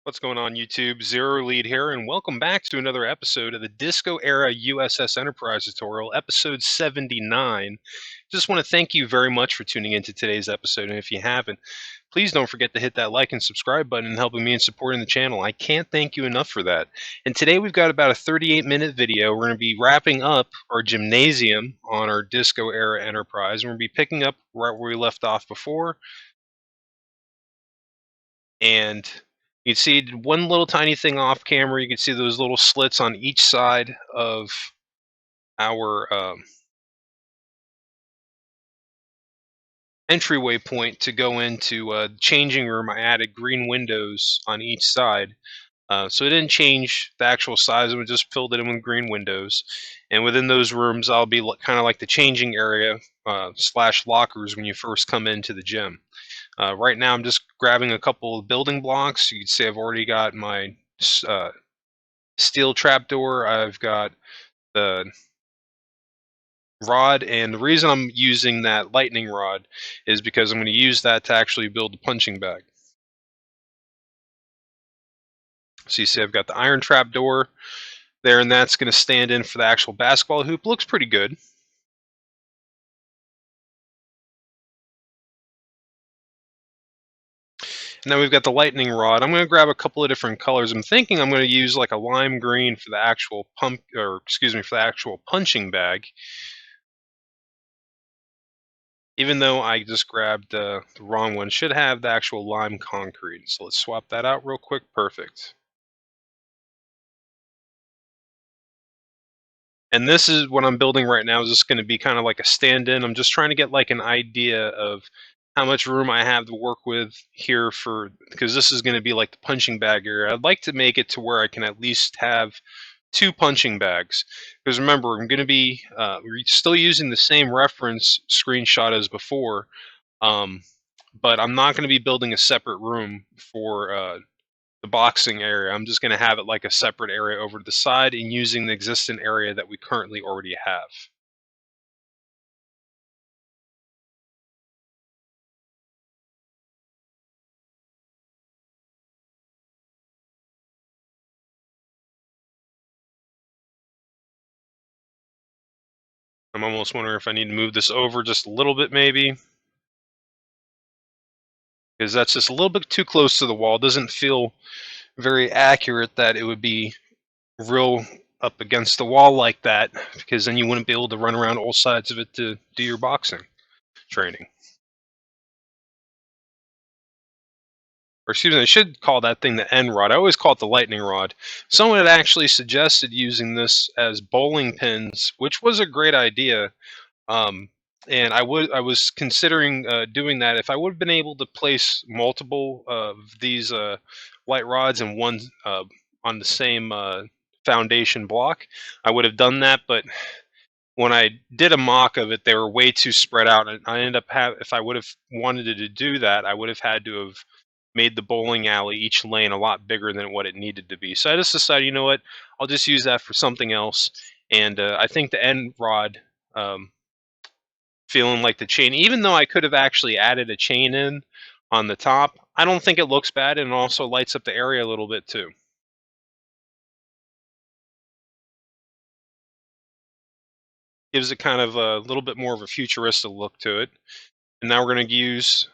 What's going on, YouTube? Zero Lead here, and welcome back to another episode of the Disco Era u.s.s Enterprise tutorial, episode 79. Just want to thank you very much for tuning into today's episode, and if you haven't, please don't forget to hit that like and subscribe button and helping me in supporting the channel. I can't thank you enough for that. And today we've got about a 38-minute video. We're going to be wrapping up our gymnasium on our Disco Era Enterprise, and we're going to be picking up right where we left off before. And you can see one little tiny thing off camera. You can see those little slits on each side of our entryway point to go into changing room. I added green windows on each side. So it didn't change the actual size. We just filled it in with green windows. And within those rooms, I'll be kind of like the changing area / lockers when you first come into the gym. Right now, I'm just grabbing a couple of building blocks. You can see I've already got my steel trapdoor. I've got the rod, and the reason I'm using that lightning rod is because I'm going to use that to actually build the punching bag. So you see I've got the iron trapdoor there, and that's going to stand in for the actual basketball hoop. Looks pretty good. Now we've got the lightning rod. I'm going to grab a couple of different colors. I'm thinking I'm going to use like a lime green for the actual for the actual punching bag. Even though I just grabbed the wrong one, should have the actual lime concrete. So let's swap that out real quick. Perfect. And this is what I'm building right now. Is just going to be kind of like a stand-in. I'm just trying to get like an idea of how much room I have to work with here because this is going to be like the punching bag area. I'd like to make it to where I can at least have 2 punching bags. Because remember, I'm going to be we're still using the same reference screenshot as before. But I'm not going to be building a separate room for the boxing area. I'm just going to have it like a separate area over to the side and using the existing area that we currently already have. I'm almost wondering if I need to move this over just a little bit maybe, because that's just a little bit too close to the wall. It doesn't feel very accurate that it would be real up against the wall like that, because then you wouldn't be able to run around all sides of it to do your boxing training. Or excuse me, I should call that thing the end rod. I always call it the lightning rod. Someone had actually suggested using this as bowling pins, which was a great idea. And I was considering doing that. If I would have been able to place multiple of these light rods in one on the same foundation block, I would have done that. But when I did a mock of it, they were way too spread out, and I ended up if I would have wanted to do that, I would have had to have made the bowling alley each lane a lot bigger than what it needed to be. So I just decided, you know what, I'll just use that for something else. And I think the end rod, feeling like the chain, even though I could have actually added a chain in on the top, I don't think it looks bad, and it also lights up the area a little bit too. Gives it kind of a little bit more of a futuristic look to it. And now we're going to use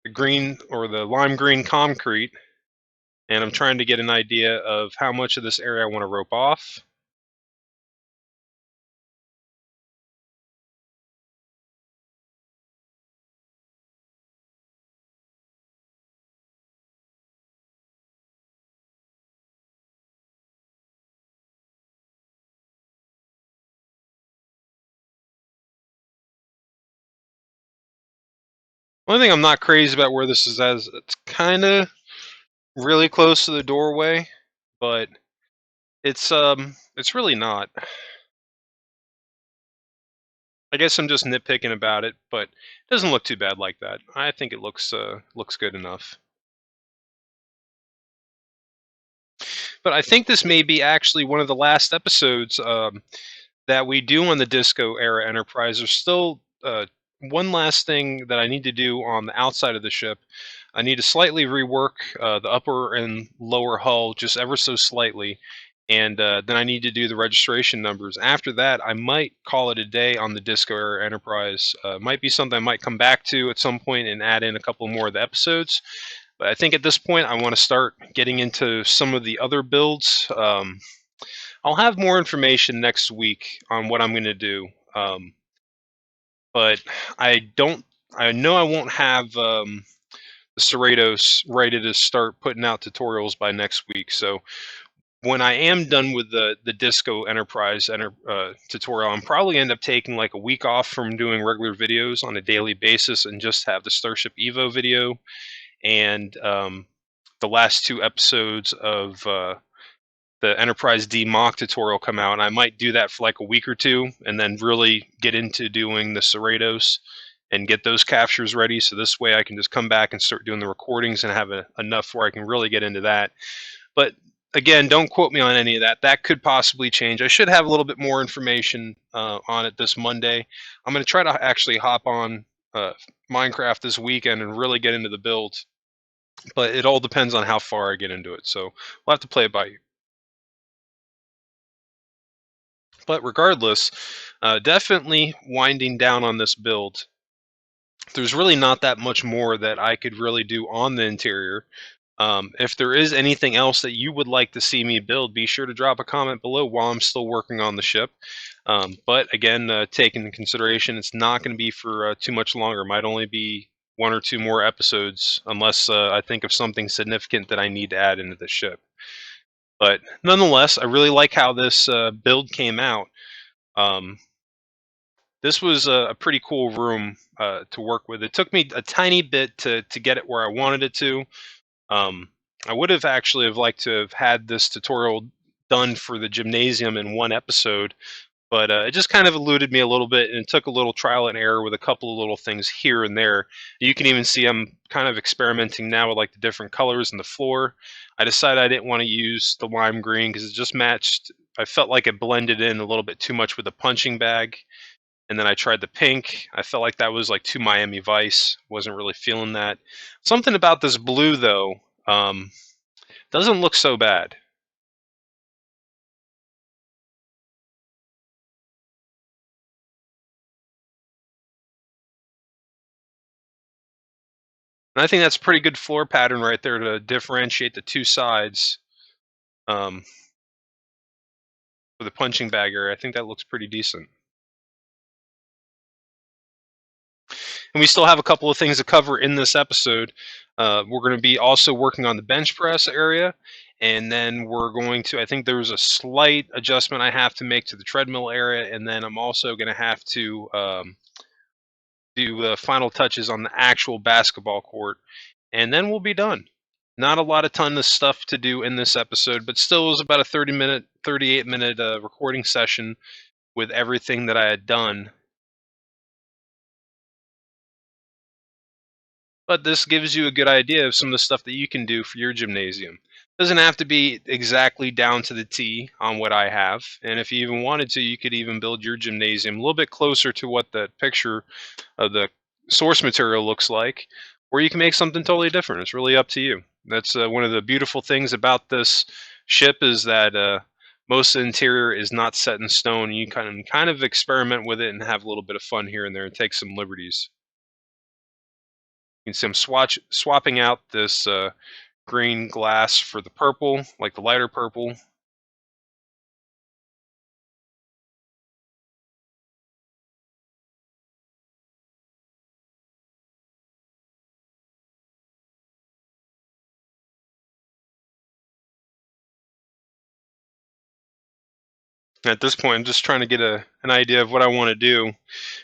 the green or the lime green concrete, and I'm trying to get an idea of how much of this area I want to rope off. One thing I'm not crazy about where this is as it's kind of really close to the doorway, but it's really not. I guess I'm just nitpicking about it, but it doesn't look too bad like that. I think it looks good enough. But I think this may be actually one of the last episodes that we do on the Disco Era Enterprise. There's still one last thing that I need to do on the outside of the ship. I need to slightly rework the upper and lower hull just ever so slightly, and then I need to do the registration numbers. After that, I might call it a day on the Disco Era Enterprise. Might be something I might come back to at some point and add in a couple more of the episodes. But I think at this point, I want to start getting into some of the other builds. I'll have more information next week on what I'm going to do. But I don't. I know I won't have the Cerritos ready to start putting out tutorials by next week. So when I am done with the Disco Enterprise tutorial, I'm probably end up taking like a week off from doing regular videos on a daily basis and just have the Starship Evo video and the last two episodes of the Enterprise D mock tutorial come out. And I might do that for like a week or two and then really get into doing the Cerritos and get those captures ready. So this way I can just come back and start doing the recordings and have enough where I can really get into that. But again, don't quote me on any of that. That could possibly change. I should have a little bit more information on it this Monday. I'm going to try to actually hop on Minecraft this weekend and really get into the build. But it all depends on how far I get into it. So we'll have to play it by ear. But regardless, definitely winding down on this build. There's really not that much more that I could really do on the interior. If there is anything else that you would like to see me build, be sure to drop a comment below while I'm still working on the ship. But again, take into consideration, it's not going to be for too much longer. It might only be one or two more episodes, unless I think of something significant that I need to add into the ship. But nonetheless, I really like how this build came out. This was a pretty cool room to work with. It took me a tiny bit to get it where I wanted it to. I would have actually have liked to have had this tutorial done for the Gymnasium in one episode, but it just kind of eluded me a little bit, and it took a little trial and error with a couple of little things here and there. You can even see I'm kind of experimenting now with like the different colors in the floor. I decided I didn't want to use the lime green because it just matched. I felt like it blended in a little bit too much with the punching bag. And then I tried the pink. I felt like that was like too Miami Vice. Wasn't really feeling that. Something about this blue though doesn't look so bad. And I think that's a pretty good floor pattern right there to differentiate the two sides um, for the punching bag area. I think that looks pretty decent. And we still have a couple of things to cover in this episode. We're going to be also working on the bench press area. And then we're going to, I think there's a slight adjustment I have to make to the treadmill area. And then I'm also going to have to do the final touches on the actual basketball court. And then we'll be done. Not a lot of ton of stuff to do in this episode, but still it was about a 38-minute recording session with everything that I had done. But this gives you a good idea of some of the stuff that you can do for your gymnasium. Doesn't have to be exactly down to the T on what I have. And if you even wanted to, you could even build your gymnasium a little bit closer to what the picture of the source material looks like, or you can make something totally different. It's really up to you. That's one of the beautiful things about this ship is that most of the interior is not set in stone. You can kind of experiment with it and have a little bit of fun here and there and take some liberties. You can see I'm swapping out this green glass for the purple, like the lighter purple. At this point, I'm just trying to get an idea of what I want to do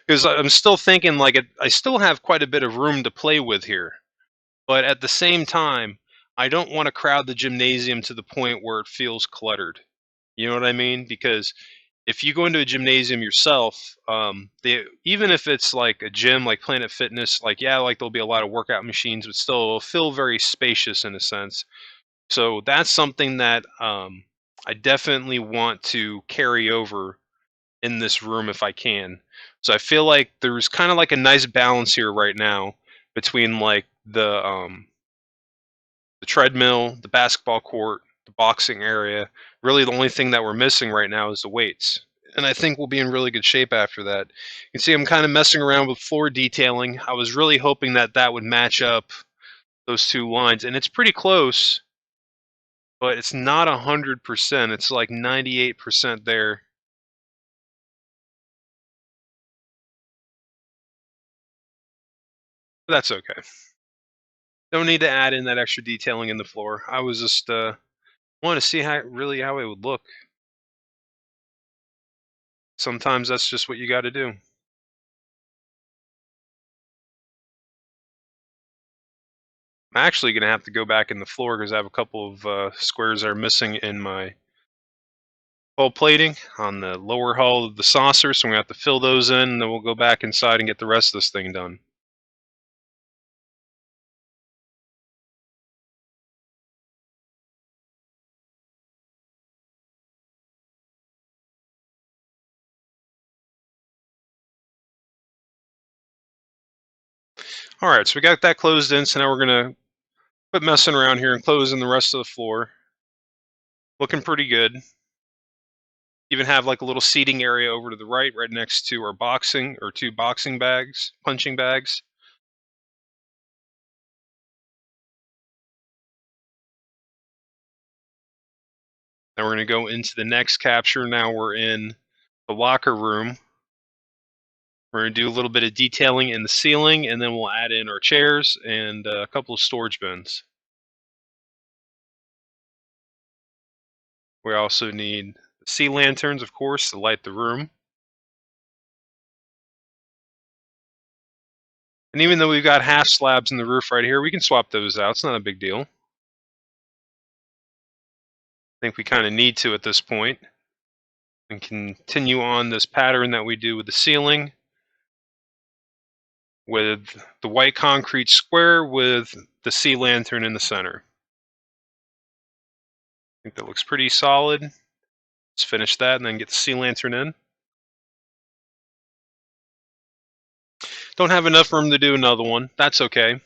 because I'm still thinking like I still have quite a bit of room to play with here, but at the same time, I don't want to crowd the gymnasium to the point where it feels cluttered. You know what I mean? Because if you go into a gymnasium yourself, even if it's like a gym like Planet Fitness, like yeah, like there'll be a lot of workout machines, but still it'll feel very spacious in a sense. So that's something that I definitely want to carry over in this room if I can. So I feel like there's kind of like a nice balance here right now between like the the treadmill, the basketball court, the boxing area. Really, the only thing that we're missing right now is the weights. And I think we'll be in really good shape after that. You can see I'm kind of messing around with floor detailing. I was really hoping that that would match up those two lines, and it's pretty close, but it's not 100%. It's like 98% there. But that's okay. Don't need to add in that extra detailing in the floor. I was just want to see how it would look. Sometimes that's just what you got to do. I'm actually gonna have to go back in the floor because I have a couple of squares that are missing in my hull plating on the lower hull of the saucer, so I'm gonna have to fill those in, and then we'll go back inside and get the rest of this thing done. All right, so we got that closed in, so now we're gonna quit messing around here and close in the rest of the floor. Looking pretty good. Even have like a little seating area over to the right, right next to our boxing or two boxing bags, punching bags. Then we're gonna go into the next capture. Now we're in the locker room. We're going to do a little bit of detailing in the ceiling, and then we'll add in our chairs and a couple of storage bins. We also need sea lanterns, of course, to light the room. And even though we've got half slabs in the roof right here, we can swap those out. It's not a big deal. I think we kind of need to at this point. And continue on this pattern that we do with the ceiling with the white concrete square with the sea lantern in the center. I think that looks pretty solid. Let's finish that and then get the sea lantern in. Don't have enough room to do another one. That's okay.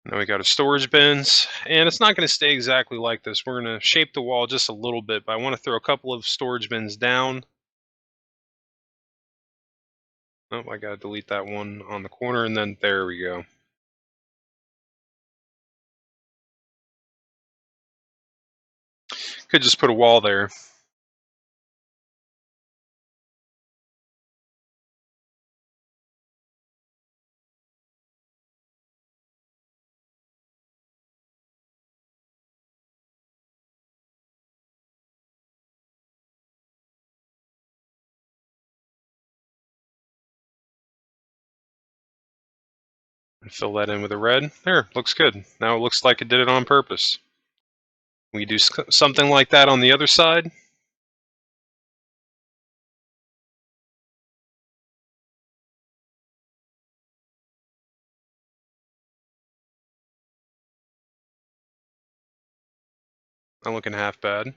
Now we got our storage bins, and it's not going to stay exactly like this. We're going to shape the wall just a little bit, but I want to throw a couple of storage bins down. Oh, I got to delete that one on the corner, and then there we go. Could just put a wall there. And fill that in with a red. There, looks good. Now it looks like it did it on purpose. We do something like that on the other side. Not looking half bad.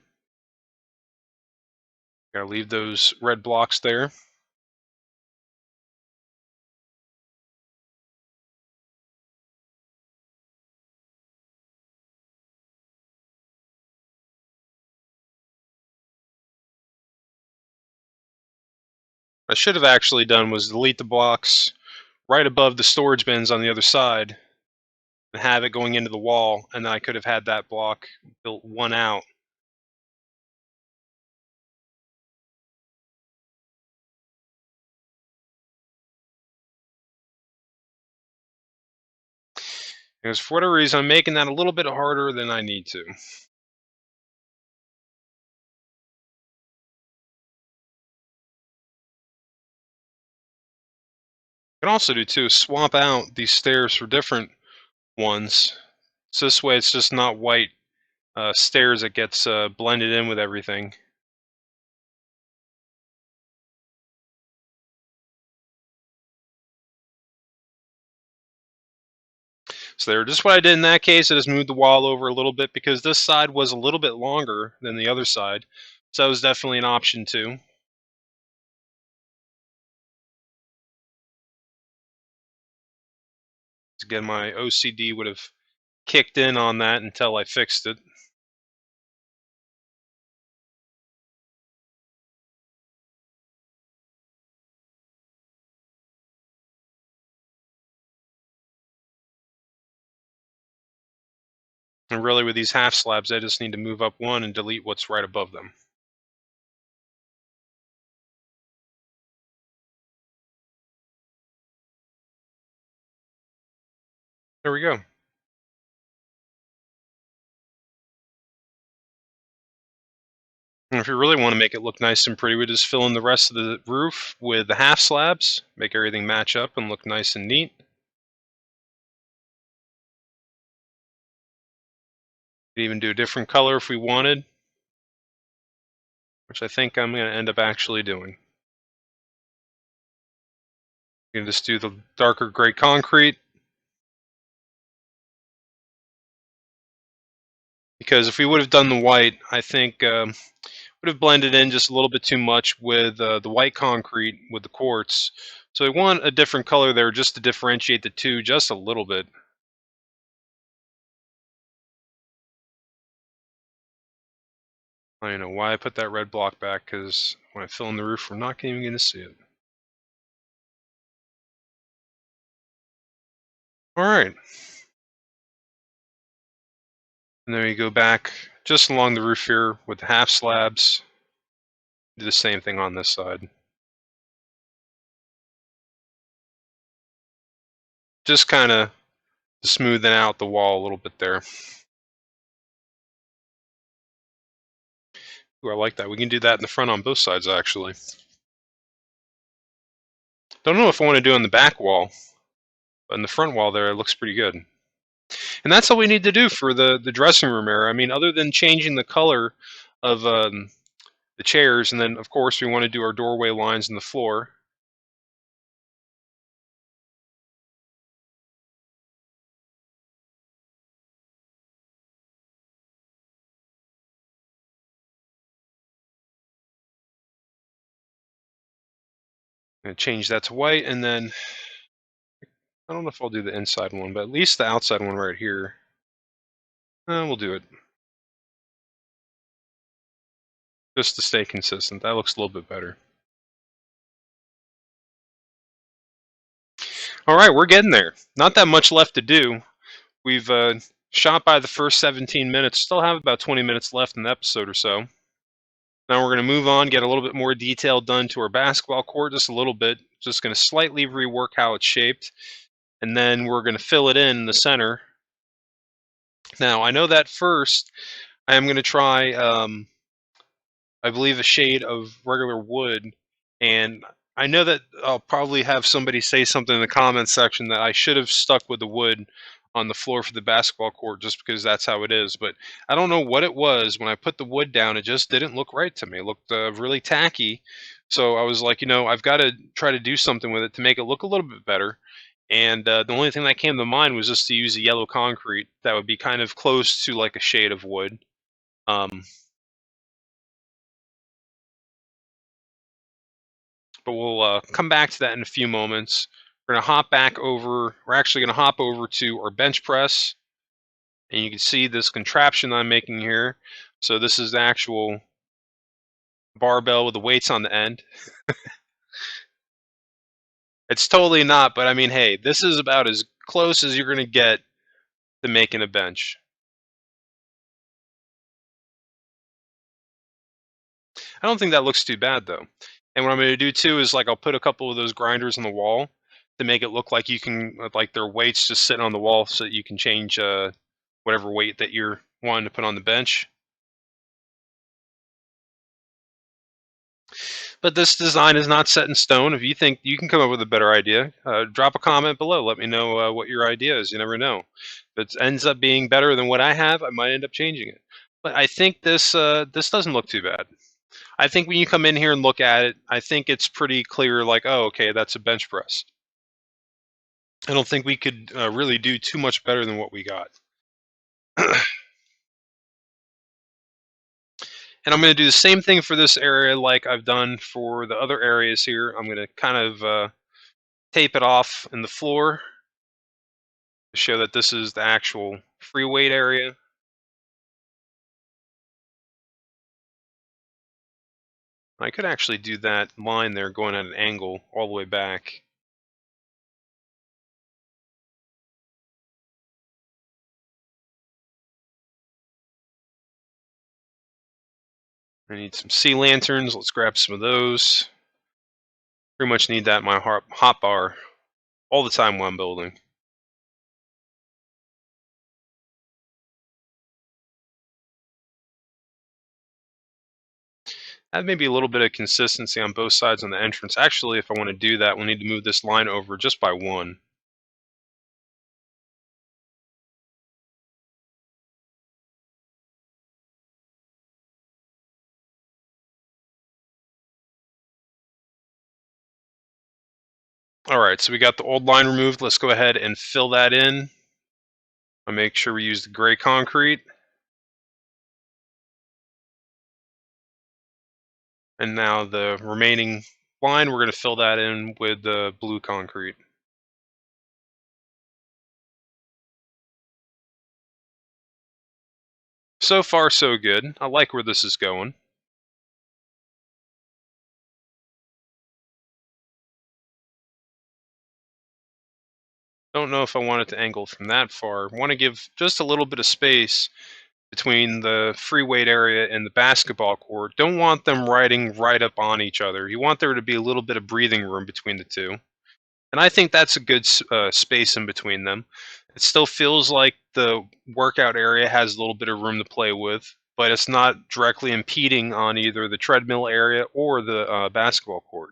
Gotta leave those red blocks there. What I should have actually done was delete the blocks right above the storage bins on the other side and have it going into the wall, and then I could have had that block built one out. Because for whatever reason, I'm making that a little bit harder than I need to. can also do too is swap out these stairs for different ones. So this way it's just not white stairs that gets blended in with everything. So there, just what I did in that case, I just moved the wall over a little bit because this side was a little bit longer than the other side. So that was definitely an option too. Again, my OCD would have kicked in on that until I fixed it. And really with these half slabs, I just need to move up one and delete what's right above them. There we go. And if you really want to make it look nice and pretty, we just fill in the rest of the roof with the half slabs, make everything match up and look nice and neat. Could even do a different color if we wanted, which I think I'm going to end up actually doing. You can just do the darker gray concrete, because if we would have done the white, I think would have blended in just a little bit too much with the white concrete with the quartz. So we want a different color there just to differentiate the two just a little bit. I don't know why I put that red block back, because when I fill in the roof, we're not even going to see it. All right. And then we go back just along the roof here with the half slabs. Do the same thing on this side. Just kind of smoothing out the wall a little bit there. Ooh, I like that. We can do that in the front on both sides, actually. Don't know if I want to do it on the back wall, but in the front wall there, it looks pretty good. And that's all we need to do for the dressing room area. I mean, other than changing the color of the chairs, and then, of course, we want to do our doorway lines in the floor. I'm going to change that to white, and then I don't know if I'll do the inside one, but at least the outside one right here. We'll do it. Just to stay consistent. That looks a little bit better. All right, we're getting there. Not that much left to do. We've shot by the first 17 minutes. Still have about 20 minutes left in the episode or so. Now we're going to move on, get a little bit more detail done to our basketball court, just a little bit. Just going to slightly rework how it's shaped, and then we're going to fill it in the center. Now, I know that first I am going to try, I believe, a shade of regular wood, and I know that I'll probably have somebody say something in the comments section that I should have stuck with the wood on the floor for the basketball court just because that's how it is. But I don't know what it was. When I put the wood down, it just didn't look right to me. It looked really tacky. So I was like, I've got to try to do something with it to make it look a little bit better. And the only thing that came to mind was just to use a yellow concrete that would be kind of close to like a shade of wood. Um, but we'll come back to that in a few moments. We're going to hop back over. We're actually going to hop over to our bench press, and you can see this contraption I'm making here. So this is the actual barbell with the weights on the end. It's totally not, but I mean, hey, this is about as close as you're going to get to making a bench. I don't think that looks too bad, though. And what I'm going to do too is, like, I'll put a couple of those grinders on the wall to make it look like you can, like, their weights just sitting on the wall, so that you can change whatever weight that you're wanting to put on the bench. But this design is not set in stone. If you think you can come up with a better idea, drop a comment below. Let me know what your idea is. You never know. If it ends up being better than what I have, I might end up changing it. But I think this doesn't look too bad. I think when you come in here and look at it, I think it's pretty clear. Like, oh, okay, that's a bench press. I don't think we could really do too much better than what we got. And I'm going to do the same thing for this area like I've done for the other areas here. I'm going to kind of tape it off in the floor to show that this is the actual free weight area. I could actually do that line there going at an angle all the way back. I need some sea lanterns. Let's grab some of those. Pretty much need that in my hot bar all the time while I'm building. Add maybe a little bit of consistency on both sides on the entrance. Actually, if I want to do that, we'll need to move this line over just by one. All right, so we got the old line removed. Let's go ahead and fill that in. I'll make sure we use the gray concrete. And now the remaining line, we're going to fill that in with the blue concrete. So far, so good. I like where this is going. Don't know if I want it to angle from that far. I want to give just a little bit of space between the free weight area and the basketball court. Don't want them riding right up on each other. You want there to be a little bit of breathing room between the two. And I think that's a good space in between them. It still feels like the workout area has a little bit of room to play with, but it's not directly impeding on either the treadmill area or the basketball court.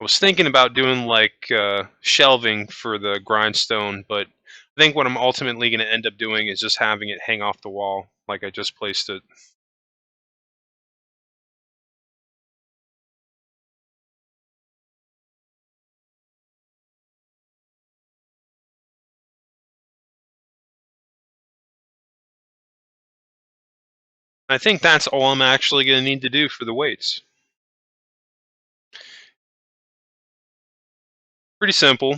I was thinking about doing like shelving for the grindstone, but I think what I'm ultimately going to end up doing is just having it hang off the wall like I just placed it. I think that's all I'm actually going to need to do for the weights. Pretty simple.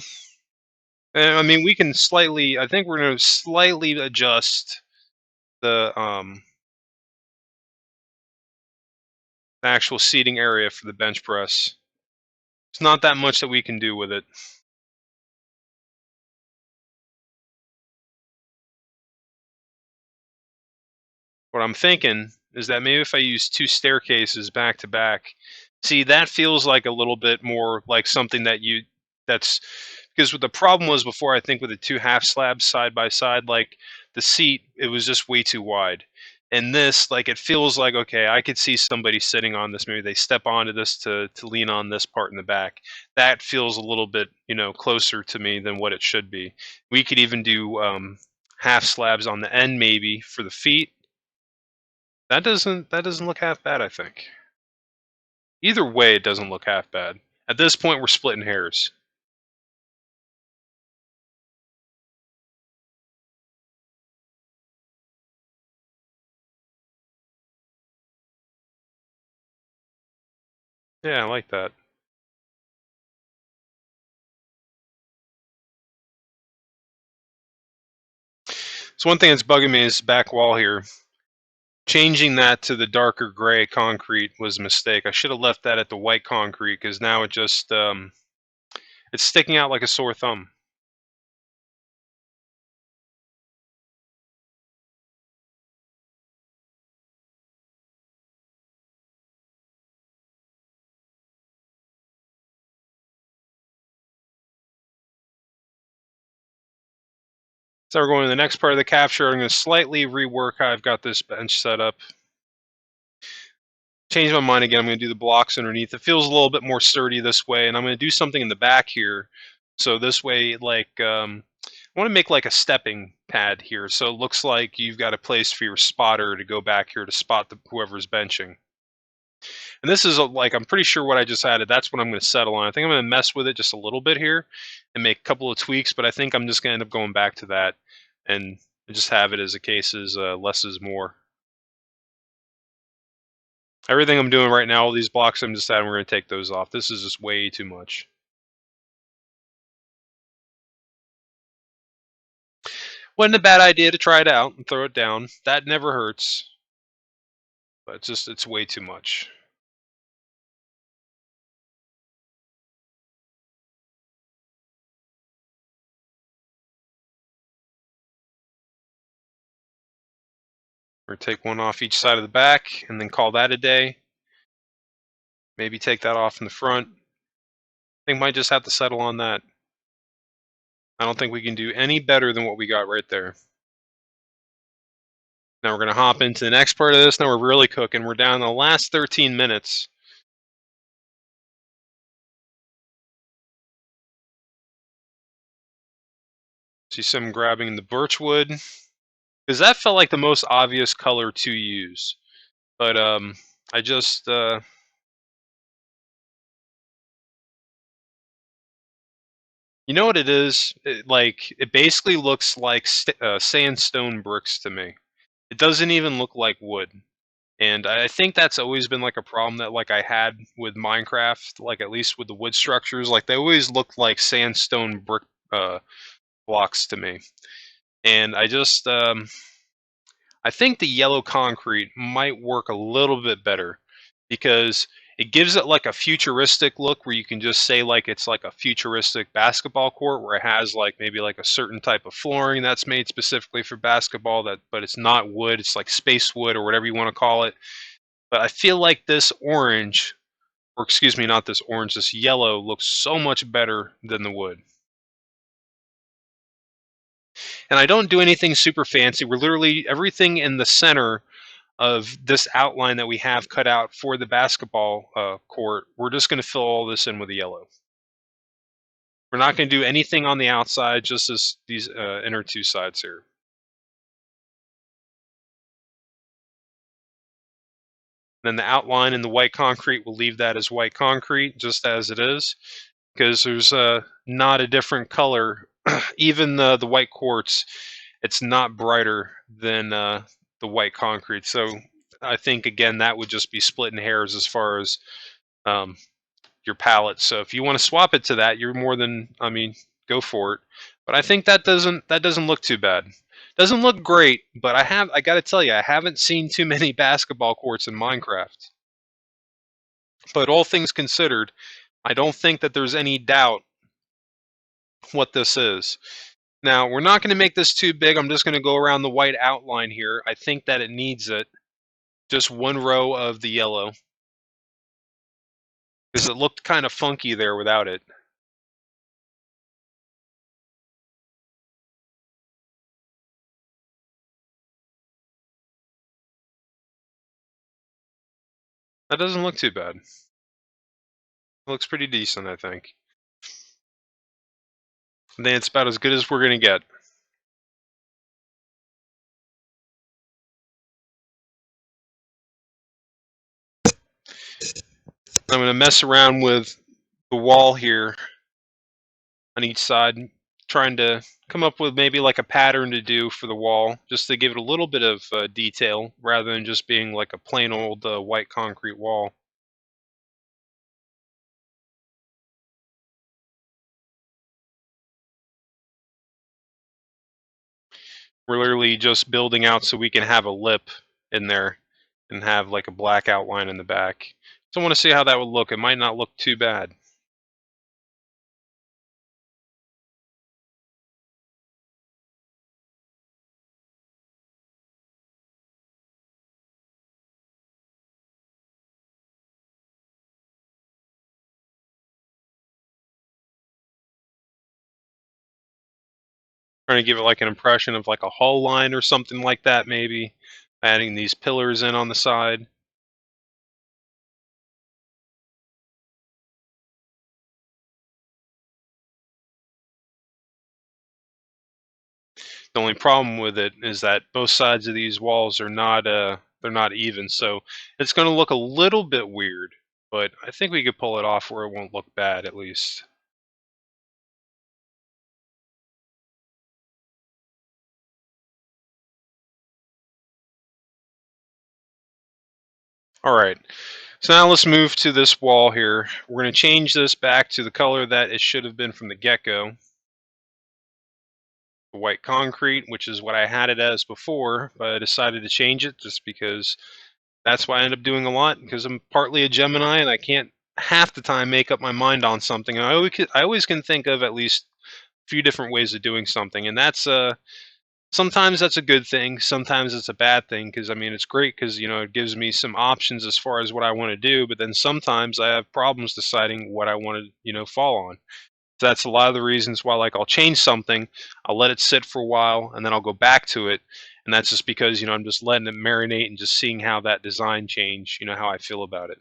I mean, we can slightly. I think we're going to slightly adjust the actual seating area for the bench press. It's not that much that we can do with it. What I'm thinking is that maybe if I use two staircases back to back, see that feels like a little bit more like something that's because what the problem was before, I think with the two half slabs side by side, like the seat, it was just way too wide. And this, like it feels like okay, I could see somebody sitting on this. Maybe they step onto this to lean on this part in the back. That feels a little bit, closer to me than what it should be. We could even do half slabs on the end maybe for the feet. That doesn't look half bad, I think. Either way, it doesn't look half bad. At this point, we're splitting hairs. Yeah, I like that. So one thing that's bugging me is back wall here. Changing that to the darker gray concrete was a mistake. I should have left that at the white concrete because now it's sticking out like a sore thumb. So we're going to the next part of the capture. I'm going to slightly rework how I've got this bench set up. Change my mind again. I'm going to do the blocks underneath. It feels a little bit more sturdy this way, and I'm going to do something in the back here. So this way, like, I want to make like a stepping pad here. So it looks like you've got a place for your spotter to go back here to spot whoever's benching. And this is like, I'm pretty sure what I just added, that's what I'm going to settle on. I think I'm going to mess with it just a little bit here and make a couple of tweaks, but I think I'm just going to end up going back to that and just have it as a case is less is more. Everything I'm doing right now, all these blocks I'm just adding, we're going to take those off. This is just way too much. Wasn't a bad idea to try it out and throw it down. That never hurts. But it's way too much. We're going to take one off each side of the back and then call that a day. Maybe take that off in the front. I think might just have to settle on that. I don't think we can do any better than what we got right there. Now we're going to hop into the next part of this. Now we're really cooking. We're down to the last 13 minutes. See some grabbing the birchwood. Because that felt like the most obvious color to use. But I just... you know what it is? It basically looks like sandstone bricks to me. It doesn't even look like wood. And I think that's always been like a problem that like I had with Minecraft, like at least with the wood structures, like they always looked like sandstone brick blocks to me. And I think the yellow concrete might work a little bit better because it gives it like a futuristic look where you can just say like it's like a futuristic basketball court where it has like maybe like a certain type of flooring that's made specifically for basketball but it's not wood, it's like space wood or whatever you want to call it. But I feel like this orange, or excuse me, not this orange, this yellow looks so much better than the wood. And I don't do anything super fancy. We're literally everything in the center of this outline that we have cut out for the basketball court. We're just going to fill all this in with the yellow. We're not going to do anything on the outside, just these inner two sides here. Then the outline in the white concrete, we'll leave that as white concrete, just as it is, because there's not a different color. Even the white quartz, it's not brighter than the white concrete. So I think, again, that would just be splitting hairs as far as your palette. So if you want to swap it to that, you're more than, I mean, go for it. But I think that doesn't look too bad. Doesn't look great, but I got to tell you, I haven't seen too many basketball courts in Minecraft. But all things considered, I don't think that there's any doubt what this is. Now, we're not going to make this too big. I'm just going to go around the white outline here. I think that it needs it. Just one row of the yellow. Because it looked kind of funky there without it. That doesn't look too bad. It looks pretty decent, I think. I think it's about as good as we're going to get. I'm going to mess around with the wall here on each side, trying to come up with maybe like a pattern to do for the wall, just to give it a little bit of detail rather than just being like a plain old white concrete wall. We're literally just building out so we can have a lip in there and have like a black outline in the back. So I want to see how that would look. It might not look too bad. Trying to give it like an impression of like a hull line or something like that, maybe. Adding these pillars in on the side. The only problem with it is that both sides of these walls are not they're not even, so it's going to look a little bit weird, but I think we could pull it off where it won't look bad at least. All right. So now let's move to this wall here. We're going to change this back to the color that it should have been from the get-go. The white concrete, which is what I had it as before, but I decided to change it just because that's what I end up doing a lot, because I'm partly a Gemini and I can't half the time make up my mind on something. And I always can think of at least a few different ways of doing something, and that's sometimes that's a good thing, sometimes it's a bad thing, because I mean it's great because it gives me some options as far as what I want to do, but then sometimes I have problems deciding what I want to fall on. So that's a lot of the reasons why, like, I'll change something, I'll let it sit for a while, and then I'll go back to it, and that's just because I'm just letting it marinate and just seeing how that design change, how I feel about it.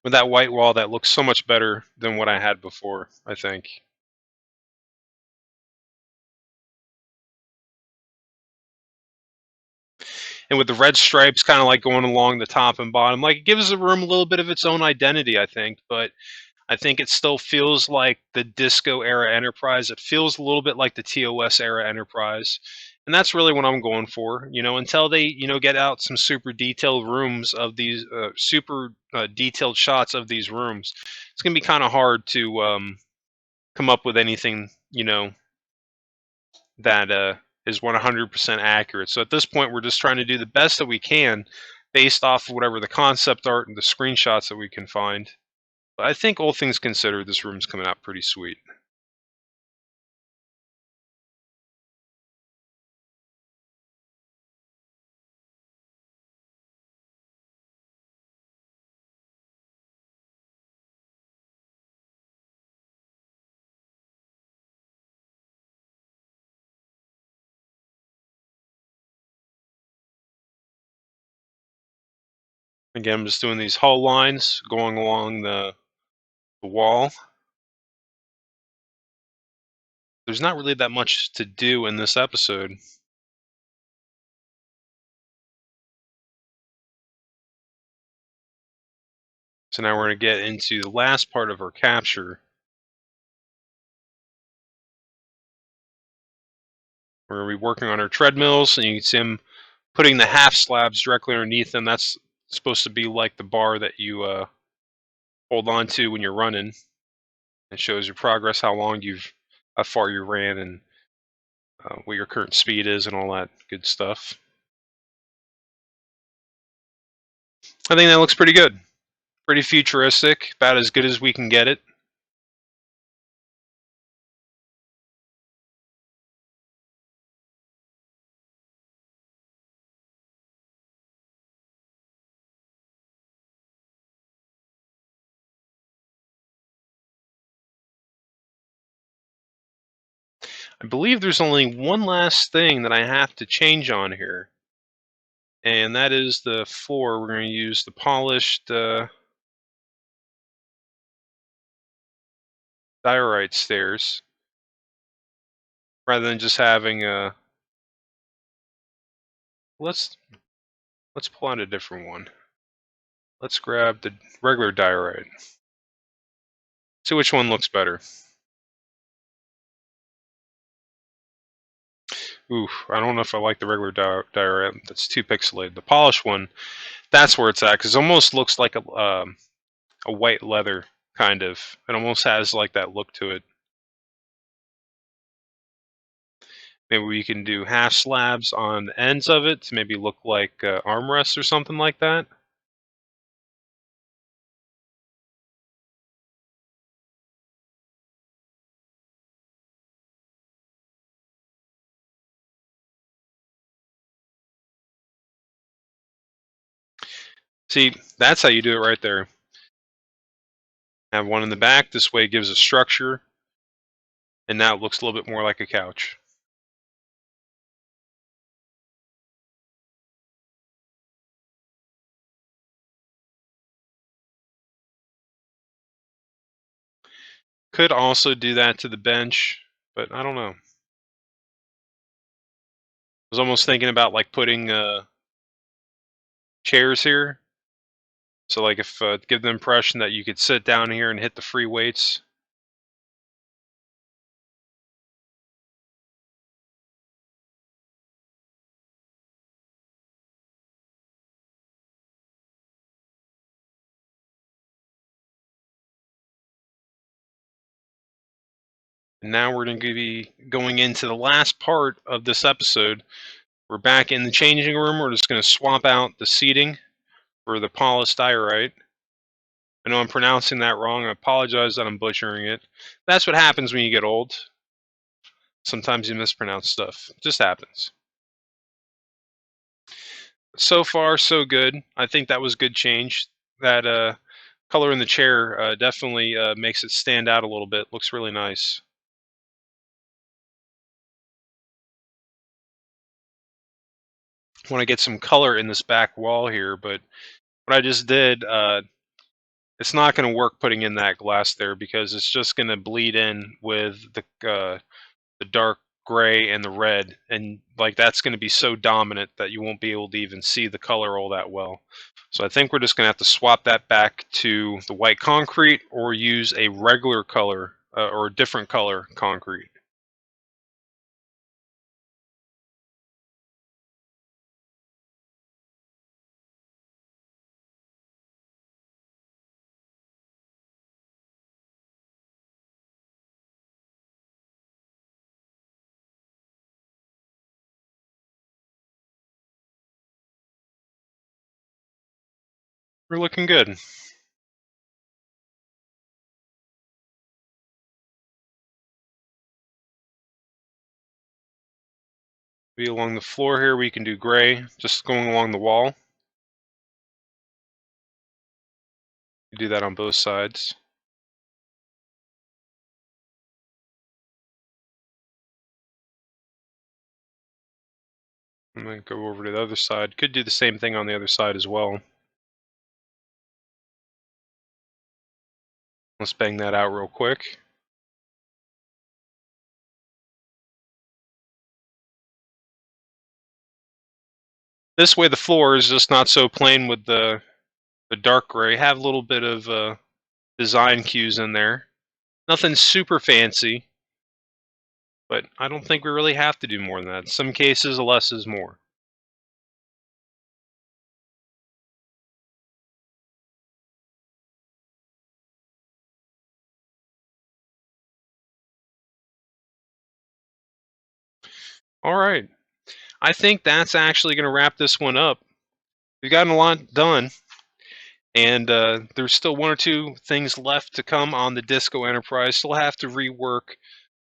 With that white wall, that looks so much better than what I had before, I think. And with the red stripes kind of like going along the top and bottom, like, it gives the room a little bit of its own identity, I think. But I think it still feels like the disco era Enterprise. It feels a little bit like the TOS era Enterprise. And that's really what I'm going for, until they, get out some super detailed rooms of these, super detailed shots of these rooms. It's going to be kind of hard to come up with anything, that is 100% accurate. So at this point, we're just trying to do the best that we can based off of whatever the concept art and the screenshots that we can find. But I think all things considered, this room's coming out pretty sweet. Again, I'm just doing these hull lines going along the wall. There's not really that much to do in this episode. So now we're going to get into the last part of our capture. We're going to be working on our treadmills, and you can see him putting the half slabs directly underneath them. That's supposed to be like the bar that you hold on to when you're running. It shows your progress, how far you ran, and what your current speed is, and all that good stuff. I think that looks pretty good. Pretty futuristic, about as good as we can get it. I believe there's only one last thing that I have to change on here, and that is the floor. We're going to use the polished diorite stairs rather than just having a. Let's let's pull out a different one. Let's grab the regular diorite. See which one looks better. Ooh, I don't know if I like the regular diorite. That's too pixelated. The polished one, that's where it's at, because it almost looks like a white leather, kind of. It almost has like that look to it. Maybe we can do half slabs on the ends of it to maybe look like armrests or something like that. See, that's how you do it right there. Have one in the back. This way it gives a structure, and now it looks a little bit more like a couch. Could also do that to the bench, but I don't know. I was almost thinking about like putting chairs here. So like if give the impression that you could sit down here and hit the free weights. And now we're going to be going into the last part of this episode. We're back in the changing room. We're just going to swap out the seating for the polystyrite. I know I'm pronouncing that wrong. I apologize that I'm butchering it. That's what happens when you get old. Sometimes you mispronounce stuff. It just happens. So far, so good. I think that was good change. That color in the chair definitely makes it stand out a little bit. Looks really nice. I want to get some color in this back wall here, but what I just did, it's not going to work putting in that glass there because it's just going to bleed in with the dark gray and the red, and like that's going to be so dominant that you won't be able to even see the color all that well. So I think we're just going to have to swap that back to the white concrete or use a regular color or a different color concrete. We're looking good. Be along the floor here, we can do gray, just going along the wall. Do that on both sides. I'm going to go over to the other side. Could do the same thing on the other side as well. Let's bang that out real quick. This way the floor is just not so plain with the dark gray. Have a little bit of design cues in there. Nothing super fancy, but I don't think we really have to do more than that. In some cases, less is more. All right. I think that's actually going to wrap this one up. We've gotten a lot done, and there's still one or two things left to come on the Disco Enterprise. Still have to rework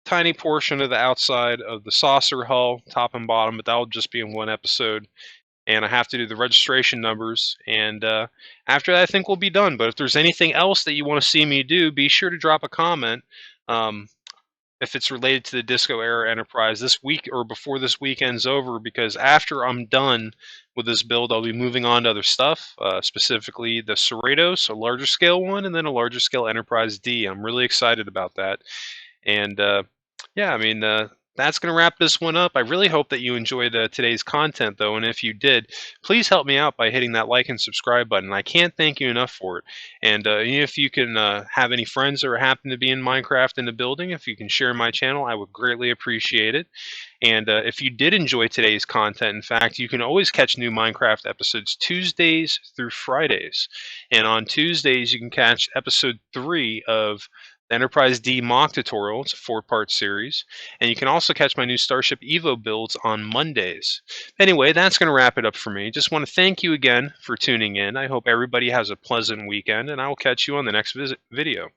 tiny portion of the outside of the saucer hull, top and bottom, but that'll just be in one episode. And I have to do the registration numbers, and after that I think we'll be done. But if there's anything else that you want to see me do, be sure to drop a comment if it's related to the Disco Era Enterprise this week or before this weekend's over, because after I'm done with this build I'll be moving on to other stuff, specifically the Cerritos, a larger scale one, and then a larger scale Enterprise D. I'm really excited about that. And yeah, I mean, that's going to wrap this one up. I really hope that you enjoyed today's content, though. And if you did, please help me out by hitting that like and subscribe button. I can't thank you enough for it. And if you can have any friends that happen to be in Minecraft in the building, if you can share my channel, I would greatly appreciate it. And if you did enjoy today's content, in fact, you can always catch new Minecraft episodes Tuesdays through Fridays. And on Tuesdays, you can catch episode 3 of the Enterprise D mock tutorial. It's a 4-part series. And you can also catch my new Starship Evo builds on Mondays. Anyway, that's going to wrap it up for me. Just want to thank you again for tuning in. I hope everybody has a pleasant weekend, and I will catch you on the next video.